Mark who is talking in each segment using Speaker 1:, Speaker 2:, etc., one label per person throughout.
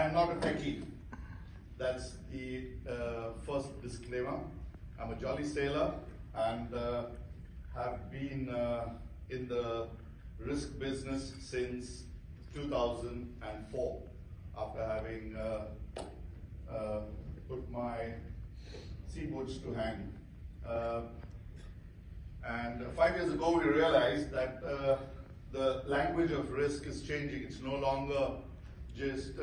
Speaker 1: I'm not a techie. That's the first disclaimer. I'm a jolly sailor and have been in the risk business since 2004 after having put my sea boots to hang. And 5 years ago we realized that the language of risk is changing. It's no longer just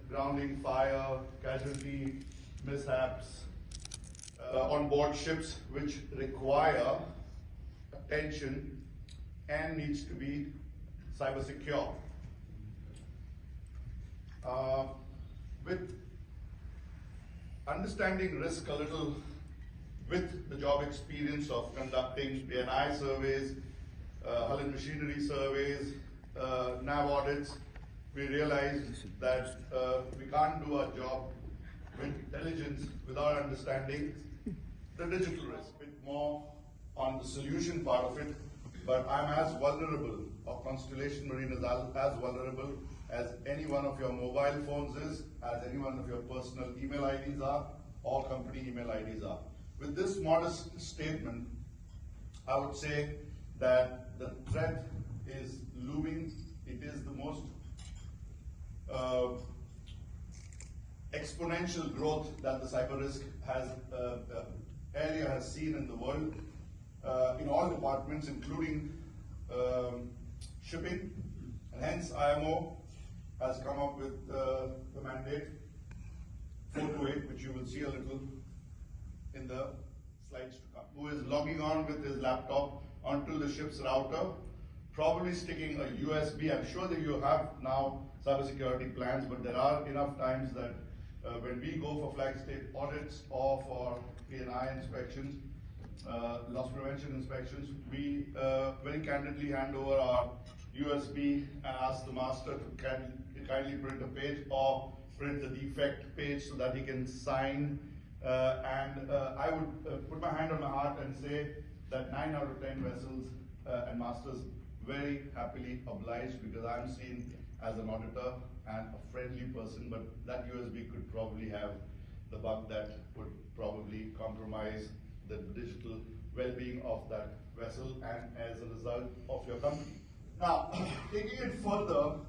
Speaker 1: grounding, fire, casualty, mishaps on board ships, which require attention and needs to be cyber secure. With understanding risk a little, with the job experience of conducting P&I surveys, hull and machinery surveys, nav audits, we realized that we can't do our job with intelligence without understanding the digital risk. A bit more on the solution part of it, but I'm as vulnerable, or Constellation Marine is as vulnerable as any one of your mobile phones is, as any one of your personal email IDs are, or company email IDs are. With this modest statement, I would say that the threat is looming. It is the most exponential growth that the cyber risk area has seen in the world, in all departments, including shipping, and hence IMO has come up with the mandate 428, which you will see a little in the slides to come, who is logging on with his laptop onto the ship's router, probably sticking a USB. I'm sure that you have now cybersecurity plans, but there are enough times that when we go for flag state audits or for P&I inspections, loss prevention inspections, we very candidly hand over our USB and ask the master to kindly print a page or print the defect page so that he can sign. I would put my hand on my heart and say that 9 out of 10 vessels and masters very happily obliged, because I'm seen as an auditor and a friendly person, but that USB could probably have the bug that would probably compromise the digital well-being of that vessel and as a result of your company. Now, taking it further,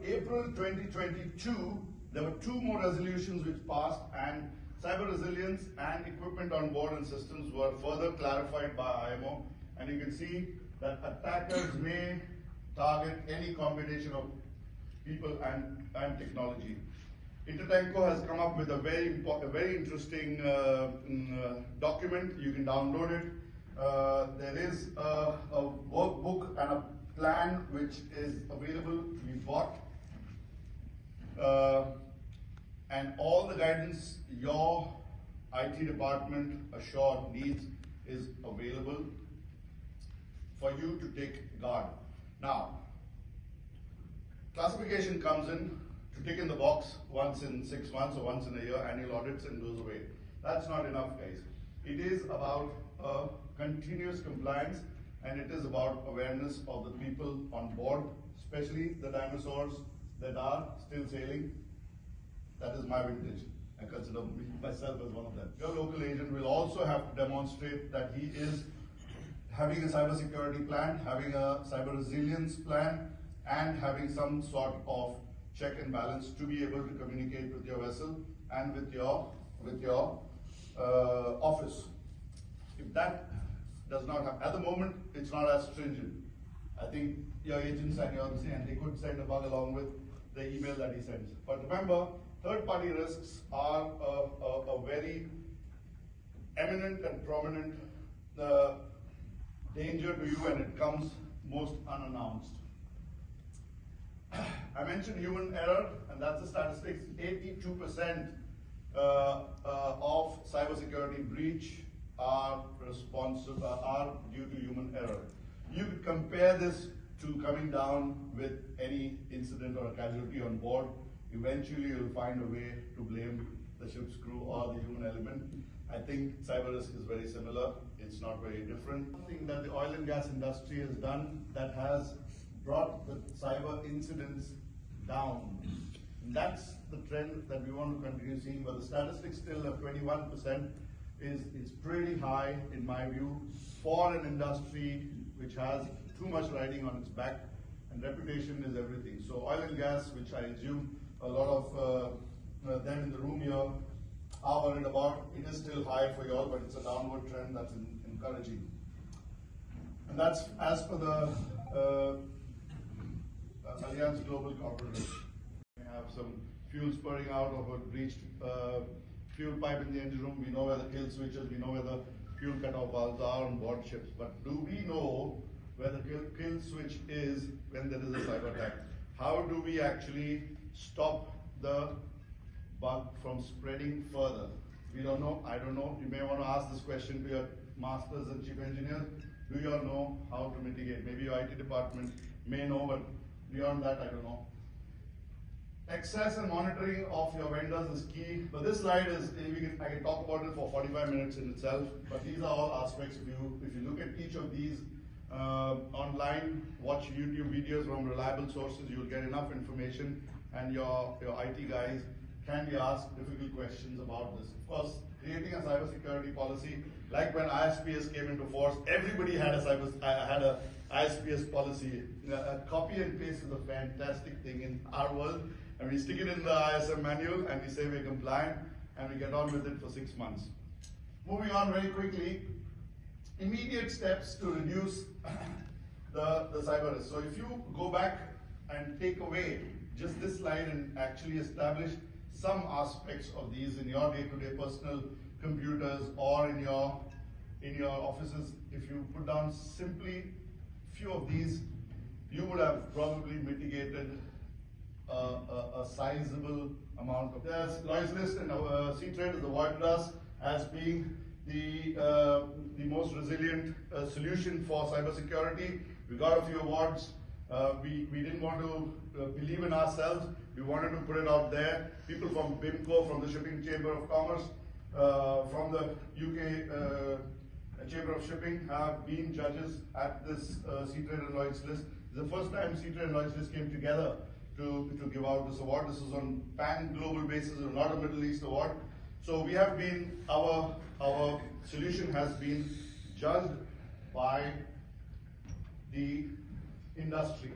Speaker 1: April 2022, there were 2 more resolutions which passed, and cyber resilience and equipment on board and systems were further clarified by IMO, and you can see that attackers may target any combination of people and technology. Intertanko has come up with a very interesting document. You can download it. There is a workbook and a plan which is available to be bought. And all the guidance your IT department assured needs is available for you to take guard. Now, classification comes in to tick in the box once in 6 months or once in a year, annual audits, and goes away. That's not enough, guys. It is about continuous compliance, and it is about awareness of the people on board, especially the dinosaurs that are still sailing. That is my vintage. I consider myself as one of them. Your local agent will also have to demonstrate that he is having a cybersecurity plan, having a cyber resilience plan, and having some sort of check and balance to be able to communicate with your vessel and with your office. If that does not happen, at the moment, it's not as stringent. I think your agents and they could send a bug along with the email that he sends. But remember, third-party risks are a very eminent and prominent danger to you, and it comes most unannounced. I mentioned human error, and that's the statistics. 82% of cybersecurity breach are due to human error. You could compare this to coming down with any incident or a casualty on board. Eventually, you'll find a way to blame the ship's crew or the human element. I think cyber risk is very similar. It's not very different. One thing that the oil and gas industry has done that has brought the cyber incidents down And that's the trend that we want to continue seeing, but the statistics still of 21% is pretty high in my view for an industry which has too much riding on its back, and reputation is everything. So oil and gas, which I assume a lot of them in the room here are worried about, it is still high for you all, but it's a downward trend that's encouraging. And that's as per the Allianz Global Corporate Risk. We have some fuel spurting out of a breached fuel pipe in the engine room. We know where the kill switches, we know where the fuel cutoff valves are on board ships. But do we know where the kill switch is when there is a cyber attack? How do we actually stop the bug from spreading further? We don't know, I don't know. You may want to ask this question to your masters and chief engineers. Do you all know how to mitigate? Maybe your IT department may know, but beyond that, I don't know. Access and monitoring of your vendors is key. But this slide is, I can talk about it for 45 minutes in itself, but these are all aspects. If you look at each of these online, watch YouTube videos from reliable sources, you'll get enough information, and your IT guys can be asked difficult questions about this. Of course, creating a cybersecurity policy, like when ISPS came into force, everybody had a ISPS policy. A copy and paste is a fantastic thing in our world, and we stick it in the ISM manual and we say we're compliant and we get on with it for 6 months. Moving on very quickly, immediate steps to reduce the cyber risk. So if you go back and take away just this slide and actually establish some aspects of these in your day-to-day personal computers or in your offices, if you put down simply few of these, you would have probably mitigated a sizable amount of. There's Lloyd's List and C-Trade has awarded us as being the most resilient solution for cybersecurity. We got a few awards. We didn't want to believe in ourselves. We wanted to put it out there. People from BIMCO, from the Shipping Chamber of Commerce, from the UK Chamber of Shipping have been judges at this C-Trade and Lloyd's List. It's the first time C-Trade and Lloyd's List came together to give out this award. This is on pan-global basis, not a Middle East award. So we have been, our solution has been judged by the industry.